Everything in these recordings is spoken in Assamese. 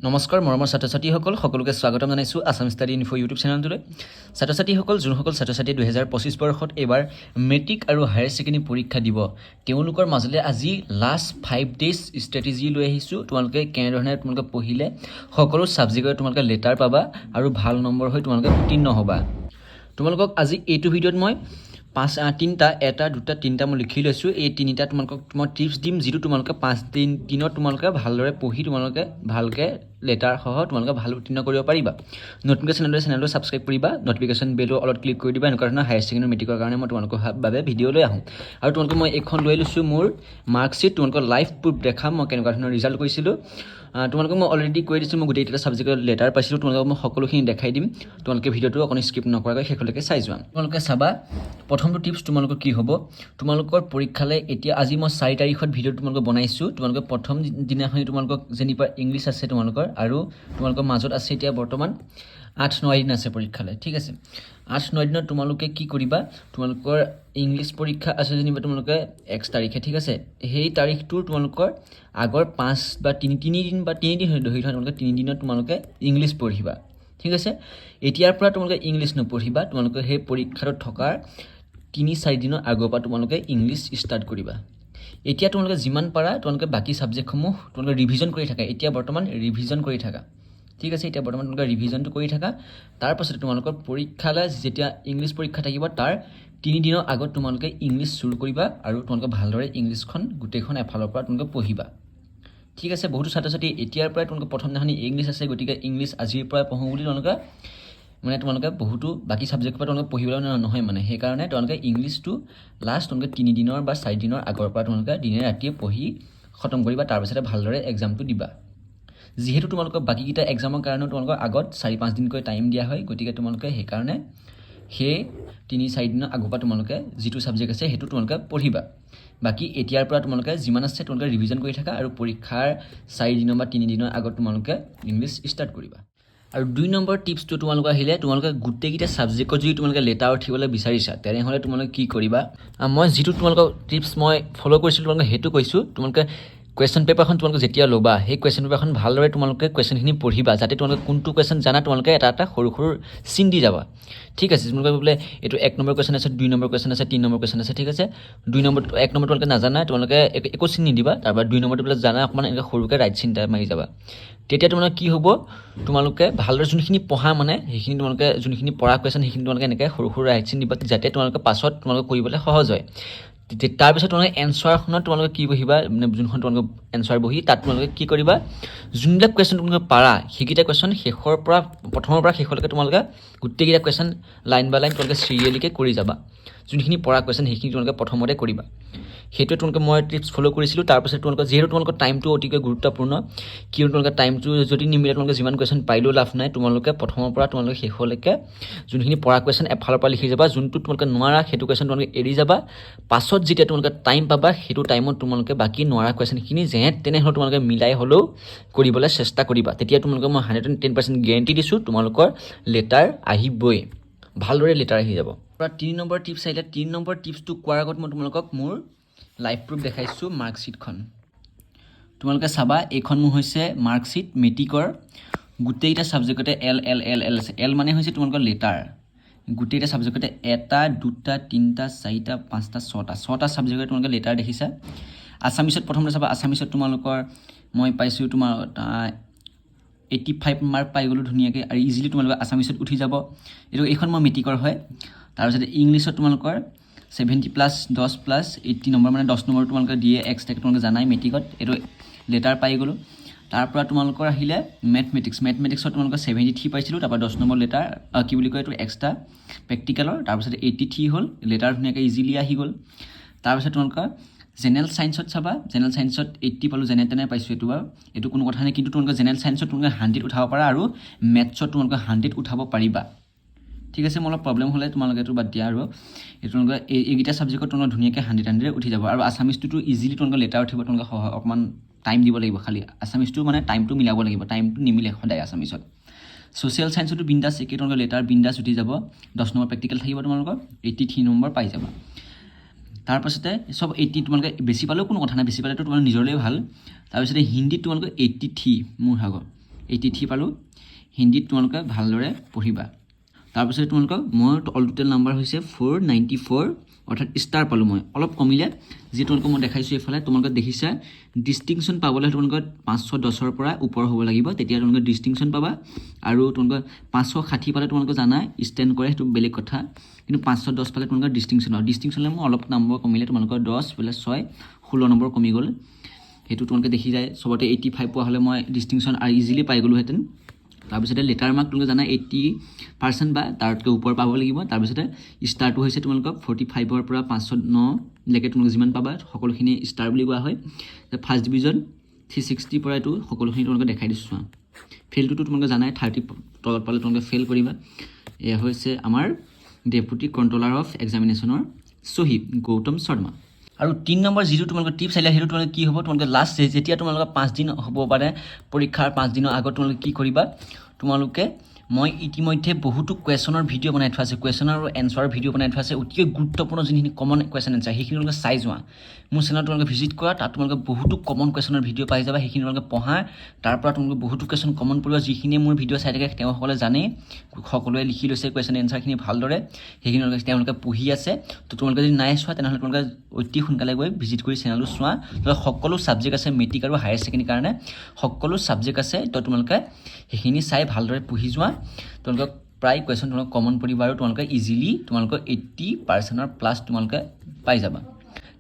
নমস্কাৰ মৰমৰ ছাত্ৰ-ছাত্ৰীসকল সকলোকে স্বাগতম জনাইছোঁ আসাম ষ্টাডি ইনফো ইউটিউব চেনেলটোলৈ। ছাত্ৰ-ছাত্ৰীসকল যোনসকল ছাত্ৰ-ছাত্ৰীয়ে 2025 বৰ্ষত এবাৰ মেট্ৰিক আৰু হায়াৰ ছেকেণ্ডেৰী পৰীক্ষা দিব তেওঁলোকৰ মাজলৈ আজি লাষ্ট 5 ডেজ ষ্ট্ৰেটেজি লৈ আহিছোঁ। তোমালোকে কেনেধৰণে তোমালোকে পঢ়িলে সকলো ছাবজেক্টৰ তোমালোকে লেটাৰ পাবা আৰু ভাল নম্বৰ হৈ তোমালোকে উত্তীৰ্ণ হ'বা। তোমালোকক আজি এইটো ভিডিঅ'ত মই তিনিটা এটা দুটা তিনিটা মই লিখি লৈছোঁ। এই তিনিটা তোমালোকক মই টিপছ দিম যিটো তোমালোকে 5 দিনত তোমালোকে ভালদৰে পঢ়ি তোমালোকে ভালকৈ লেটাৰ সহ তোমালোকে ভাল উত্তীৰ্ণ কৰিব পাৰিবা। নতুনকৈ চেনেলটো ছাবস্ক্ৰাইব কৰিবা, নটিফিকেশ্যন বেলটো অলপ ক্লিক কৰি দিবা। এনেকুৱা ধৰণৰ হায়াৰ ছেকেণ্ডেৰী মেট্ৰিকৰ কাৰণে মই তোমালোকৰ বাবে ভিডিঅ' লৈ আহোঁ। আৰু তোমালোকে মই এইখন লৈ লৈছোঁ মোৰ মাৰ্কশ্বিট, তোমালোকৰ লাইভ প্ৰুফ দেখাম মই কেনেকুৱা ধৰণৰ ৰিজাল্ট কৰিছিলোঁ। তোমালোকক মই অলৰেডি কৈ দিছোঁ মই গোটেইকেইটা ছাবজেক্টৰ লেটাৰ পাইছিলোঁ। তোমালোকক মই সকলোখিনি দেখাই দিম। তোমালোকে ভিডিঅ'টো অকণ স্কিপ নকৰাকৈ শেষলৈকে চাই যোৱা। তোমালোকে চাবা প্ৰথমটো টিপছ তোমালোকৰ কি হ'ব, তোমালোকৰ পৰীক্ষালৈ এতিয়া আজি মই 4 তাৰিখত ভিডিঅ' তোমালোকক বনাইছোঁ। তোমালোকে প্ৰথম দিনাখনি তোমালোকক যেনিবা ইংলিছ আছে তোমালোকৰ আৰু তোমালোকৰ মাজত আছে এতিয়া বৰ্তমান 8-9 দিন আছে পৰীক্ষালৈ, ঠিক আছে। 8-9 দিনত তোমালোকে কি কৰিবা, তোমালোকৰ ইংলিছ পৰীক্ষা আছে যেনিবা তোমালোকে 1 তাৰিখে, ঠিক আছে। সেই তাৰিখটোৰ তোমালোকৰ আগৰ 5 বা 3 দিন বা 3 দিন ধৰি থোৱা তোমালোকে 3 দিনত তোমালোকে ইংলিছ পঢ়িবা, ঠিক আছে। এতিয়াৰ পৰা তোমালোকে ইংলিছ নপঢ়িবা, তোমালোকে সেই পৰীক্ষাটোত থকাৰ 3-4 দিনৰ আগৰ পৰা তোমালোকে ইংলিছ ষ্টাৰ্ট কৰিবা। এতিয়া তোমালোকে যিমান পাৰা তোমালোকে বাকী ছাবজেক্টসমূহ তোমালোকে ৰিভিজন কৰি থাকা। এতিয়া বৰ্তমান ৰিভিজন কৰি থাকা, ঠিক আছে। এতিয়া বৰ্তমান তোমালোকে ৰিভিজনটো কৰি থাকা। তাৰপাছতে তোমালোকৰ পৰীক্ষালৈ যেতিয়া ইংলিছ পৰীক্ষা থাকিব তাৰ 3 দিনৰ আগত তোমালোকে ইংলিছ চুৰু কৰিবা আৰু তোমালোকে ভালদৰে ইংলিছখন গোটেইখন এফালৰ পৰা তোমালোকে পঢ়িবা, ঠিক আছে। বহুতো ছাত্ৰ-ছাত্ৰী এতিয়াৰ পৰাই তোমালোকে প্ৰথম দিনাখনি ইংলিছ আছে গতিকে ইংলিছ আজিৰ পৰাই পঢ়োঁ বুলি তোমালোকে বহুতো বাকী ছাবজেক্টৰ পৰা তোমালোকে পঢ়িবলৈ নহয় সেইকাৰণে তোমালোকে ইংলিছটো লাষ্ট তোমালোকে 3 দিনৰ বা 4 দিনৰ আগৰ পৰা তোমালোকে দিনে ৰাতিয়ে পঢ়ি খতম কৰিবা। তাৰপিছতে ভালদৰে এক্সামটো দিবা। যিহেতু তোমালোকৰ বাকীকেইটা এক্সামৰ কাৰণেও তোমালোকৰ আগত 4-5 দিনকৈ টাইম দিয়া হয়, গতিকে তোমালোকে সেইকাৰণে সেই 3-4 দিনৰ আগৰ পৰা তোমালোকে যিটো ছাবজেক্ট আছে সেইটো তোমালোকে পঢ়িবা। বাকী এতিয়াৰ পৰা তোমালোকে যিমান আছে তোমালোকে ৰিভিজন কৰি থাকা আৰু পৰীক্ষাৰ 4 দিনৰ বা 3 দিনৰ আগত তোমালোকে ইংলিছ ষ্টাৰ্ট কৰিবা। আৰু 2 নম্বৰ টিপছটো তোমালোকৰ আহিলে, তোমালোকে গোটেইকেইটা ছাবজেক্টত যদি তোমালোকে লেটাৰ উঠিবলৈ বিচাৰিছা তেনেহ'লে তোমালোকে কি কৰিবা, মই যিটো তোমালোকৰ টিপছ মই ফ'ল' কৰিছিলোঁ তোমালোকে সেইটো কৈছোঁ। তোমালোকে কুৱেশ্যন পেপাৰখন তোমালোকে যেতিয়া ল'বা সেই কুৱেশ্যন পেপাৰখন ভালদৰে তোমালোকে কুৱেশ্যনখিনি পঢ়িবা, যাতে তোমালোকে কোনটো কুৱেশ্যন জানা তোমালোকে এটা সৰু চিন দি যাবা, ঠিক আছে। তোমালোকে বোলে এইটো 1 নম্বৰ কুৱেশ্যন আছে, 2 নম্বৰ কুৱেশ্যন আছে, 3 নম্বৰ কুৱেশ্যন আছে, ঠিক আছে। 1 নম্বৰ তোমালোকে নাজানা তোমালোকে একো চিন নিদিবা। তাৰপৰা 2 নম্বৰটো বোলে জানা অকণমান এনেকৈ সৰুকৈ ৰাইট চিন এটা মাৰি যাবা। তেতিয়া তোমালোকে কি হ'ব, তোমালোকে ভালদৰে যোনখিনি পঢ়া সেইখিনি তোমালোকে যোনখিনি পঢ়া কুৱেশ্যন সেইখিনি তোমালোকে এনেকৈ সৰু ৰাইট চিন দিবা, যাতে তোমালোকে পাছত তোমালোকে কৰিবলৈ সহজ হয়। তাৰপিছত তোমালোকে এনচাৰখনত তোমালোকে কি বহিবা, যোনখন তোমালোকে এনচাৰ বহি তাত তোমালোকে কি কৰিবা, যোনবিলাক কুৱেশ্যন তোমালোকে পাৰা সেইকেইটা কুৱেশ্যন প্ৰথমৰ পৰা শেষলৈকে তোমালোকে গোটেইকেইটা কুৱেশ্যন লাইন বাই লাইন তোমালোকে চিৰিয়েলিকৈ কৰি যাবা। যোনখিনি পঢ়া কুৱেশ্যন সেইখিনি তোমালোকে প্ৰথমতে কৰিবা। সেইটোৱে তোমালোকে মই টিপছ ফ'ল' কৰিছিলোঁ। তাৰপিছত তোমালোকৰ যিহেতু তোমালোকৰ টাইমটো অতিকৈ গুৰুত্বপূৰ্ণ, কিয়নো তোমালোকে টাইমটো যদি নিমিলে তোমালোকে যিমান কুৱেশ্যন পাৰিলেও লাভ নাই। তোমালোকে প্ৰথমৰ পৰা তোমালোকে শেষলৈকে যোনখিনি পঢ়া কুৱেশ্যন এফালৰ পৰা লিখি যাবা, যোনটো তোমালোকে নোৱাৰা সেইটো কুৱেশ্যন তোমালোকে এৰি যাবা। পাছত যেতিয়া তোমালোকে টাইম পাবা সেইটো টাইমত তোমালোকে বাকী নোৱাৰা কুৱেশ্যনখিনি তেনেহ'লে তোমালোকে মিলাই হ'লেও কৰিবলৈ চেষ্টা কৰিবা। তেতিয়া তোমালোকে মই 110% গেৰেণ্টি দিছোঁ তোমালোকৰ লেটাৰ আহিবই, ভালদৰে লেটাৰ আহি যাব। 3 নম্বৰ টিপছ আহিলে, 3 নম্বৰ টিপছটো কোৱাৰ আগত মই তোমালোকক মোৰ লাইভ প্ৰুফ দেখাইছোঁ মাৰ্কশ্বিটখন। তোমালোকে চাবা এইখন মোৰ হৈছে মাৰ্কশ্বিট মেট্ৰিকৰ। গোটেইকেইটা ছাবজেক্টতে এল আছে। এল মানে হৈছে তোমালোকৰ লেটাৰ। গোটেইকেইটা ছাবজেক্টতে 1, 2, 3, 4, 5, 6টা ছাবজেক্টত তোমালোকে লেটাৰ দেখিছা। আছামিছত প্ৰথমতে চাবা, আছামিছত তোমালোকৰ মই পাইছোঁ তোমাৰ 85 মাৰ্ক পাই গ'লোঁ ধুনীয়াকৈ আৰু ইজিলি তোমালোকৰ আছামিছত উঠি যাব। এইখন মই মেট্ৰিকৰ হয়। তাৰপিছতে ইংলিছত তোমালোকৰ 70+, 10+ 80 নম্বৰ 10 নম্বৰ তোমালোকে দিয়ে এক্সট্ৰাকৈ তোমালোকে জানাই মেট্ৰিকত। এইটো লেটাৰ পাই গ'লোঁ। তাৰপৰা তোমালোকৰ আহিলে মেথমেটিক্সত তোমালোকৰ 73 পাইছিলোঁ। তাৰপৰা 10 নম্বৰ লেটাৰ কি বুলি কয় এইটো এক্সট্ৰা প্ৰেক্টিকেলৰ। তাৰপিছতে 83 হ'ল, লেটাৰ ধুনীয়াকৈ ইজিলি আহি গ'ল। তাৰপিছত তোমালোকৰ জেনেৰেল ছায়েন্সত চাবা, জেনেৰেল ছায়েন্সত 80 পালোঁ, যেনে তেনে পাইছোঁ এইটো কোনো কথা নাই। কিন্তু তোমালোকে জেনেৰেল ছায়েন্সত তোমালোকে 100 উঠাব পাৰা আৰু মেথছত তোমালোকে 100 উঠাব পাৰিবা, ঠিক আছে। মোৰ অলপ প্ৰব্লেম হ'লে তোমালোকে এইটো বাদ দিয়া আৰু তোমালোকে এইকেইটা ছাবজেক্টত তোমালোকে ধুনীয়াকৈ 100 উঠি যাব। আৰু আছামিজটোতো ইজিলি তোমালোকে লেটাৰ উঠিব, তোমালোকে অকণমান টাইম দিব লাগিব। খালি আছামিজটো টাইমটো মিলাব লাগিব, টাইমটো নিমিলে সদায় আছামিজত। ছ'চিয়েল ছায়েন্সতো বিন্দাছ একেই, তোমালোকে লেটাৰ বিন্দাছ উঠি যাব। 10 নম্বৰ প্ৰেক্টিকেল থাকিব তোমালোকৰ, 83 নম্বৰ পাই যাবা। তাৰপাছতে চব 80 তোমালোকে বেছি পালেও কোনো কথা নাই, বেছি পালেতো তোমাৰ নিজলৈ ভাল। তাৰপিছতে হিন্দীত তোমালোকে 83 মোৰ ভাগৰ 83 পালোঁ হিন্দীত তোমালোকে ভালদৰে পঢ়িবা তাৰপিছত তোমালোকক মই অল টোটেল নাম্বাৰ হৈছে 494 অৰ্থাৎ ষ্টাৰ পালোঁ মই অলপ কমিলে যি তোমালোকক মই দেখাইছোঁ এইফালে তোমালোকে দেখিছা ডিষ্টিংশ্যন পাবলৈ তোমালোকক 510ৰ পৰা ওপৰ হ'ব লাগিব তেতিয়া তোমালোকে ডিষ্টিংশ্যন পাবা আৰু তোমালোকে 560 পালে তোমালোকে জানা ষ্টেণ্ড কৰে সেইটো বেলেগ কথা কিন্তু 510 পালে তোমালোকে ডিষ্টিংশ্যনলৈ মই অলপ নম্বৰ কমিলে তোমালোকৰ 10 + 6 16 নম্বৰ কমি গ'ল সেইটো তোমালোকে দেখি যায় সবতে 85 পোৱা হ'লে মই ডিষ্টিংশ্যন আৰু ইজিলি পাই গ'লোহেঁতেন তাৰপিছতে লেটাৰ মাৰ্ক তোমালোকে জানা 80% বা তাতকৈ ওপৰ পাব লাগিব তাৰপিছতে ষ্টাৰটো হৈছে তোমালোকক 45ৰ পৰা 509 লৈকে তোমালোকে যিমান পাবা সকলোখিনি ষ্টাৰ বুলি কোৱা হয় ফাৰ্ষ্ট ডিভিজন 360 পৰা এইটো সকলোখিনি তোমালোকে দেখাই দিছোঁ ফেইলটোতো তোমালোকে জানাই 30 তলত পালে তোমালোকে ফেইল কৰিবা এয়া হৈছে আমাৰ ডেপুটি কণ্ট্ৰলাৰ অফ এক্সামিনেশ্যনৰ শ্বহীদ গৌতম শৰ্মা আৰু 3 নম্বৰ যিটো তোমালোকে টিপছ আহিলে সেইটো তোমালোকে কি হ'ব তোমালোকে লাষ্ট যেতিয়া তোমালোকে 5 দিন হ'ব পাৰে পৰীক্ষাৰ 5 দিনৰ আগত তোমালোকে কি কৰিবা তোমালোকে মই ইতিমধ্যে বহুতো কুৱেশ্যনৰ ভিডিঅ' বনাই থোৱা আছে কুৱেশ্যন আৰু এনচাৰৰ ভিডিঅ' বনাই থোৱা আছে অতিকৈ গুৰুত্বপূৰ্ণ যিখিনি কমন কুৱেশ্যন এনচাৰ সেইখিনি তোমালোকে চাই যোৱা মোৰ চেনেলত তোমালোকে ভিজিট কৰা তাত তোমালোকে বহুতো কমন কুৱেশ্যনৰ ভিডিঅ' পাই যাবা সেইখিনি তোমালোকে পঢ়া তাৰ পৰা তোমালোকে বহুতো কুৱেশ্যন কমন পৰিব যিখিনি মোৰ ভিডিঅ' চাই থাকে তেওঁসকলে জানে সকলোৱে লিখি লৈছে কুৱেশ্যন এনচাৰখিনি ভালদৰে সেইখিনি তেওঁলোকে পঢ়ি আছে তো তোমালোকে যদি নাই চোৱা তেনেহ'লে তোমালোকে অতি সোনকালে গৈ ভিজিট কৰি চেনেলটো চোৱা সকলো ছাবজেক্ট আছে মেট্ৰিক আৰু হায়াৰ ছেকেণ্ডেৰীৰ কাৰণে সকলো ছাবজেক্ট আছে তো তোমালোকে সেইখিনি চাই ভালদৰে পঢ়ি যোৱা তোমালোকক প্ৰায় কুৱেশ্যন তোমালোকে কমন পৰিব আৰু তোমালোকে ইজিলি তোমালোকৰ 80%ৰ প্লাছ তোমালোকে পাই যাবা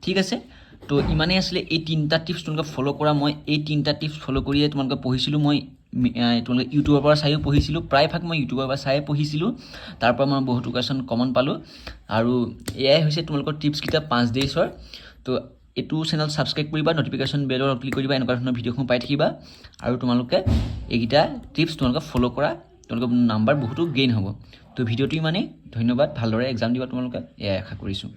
ঠিক আছে তো ইমানেই আছিলে এই 3টা টিপছ তোমালোকে ফ'ল' কৰা মই এই 3টা টিপছ ফ'ল' কৰিয়ে তোমালোকে পঢ়িছিলোঁ মই তোমালোকে ইউটিউবৰ পৰা চাইও পঢ়িছিলোঁ প্ৰায়ভাগ মই ইউটিউবৰ পৰা চাই পঢ়িছিলোঁ তাৰ পৰা মই বহুতো কুৱেশ্যন কমন পালোঁ আৰু এয়াই হৈছে তোমালোকৰ টিপছকেইটা 5 ডেইজৰ তো এইটো চেনেল ছাবস্ক্ৰাইব কৰিবা নটিফিকেশ্যন বেলৰ ক্লিক কৰিবা এনেকুৱা ধৰণৰ ভিডিঅ'সমূহ পাই থাকিবা আৰু তোমালোকে এইকেইটা টিপছ তোমালোকে ফ'ল' কৰা তোমালোকৰ নাম্বাৰ বহুতো গেইন হ'ব তো ভিডিঅ'টো ইমানেই ধন্যবাদ ভালদৰে এক্সাম দিবা তোমালোকে এয়াই আশা কৰিছোঁ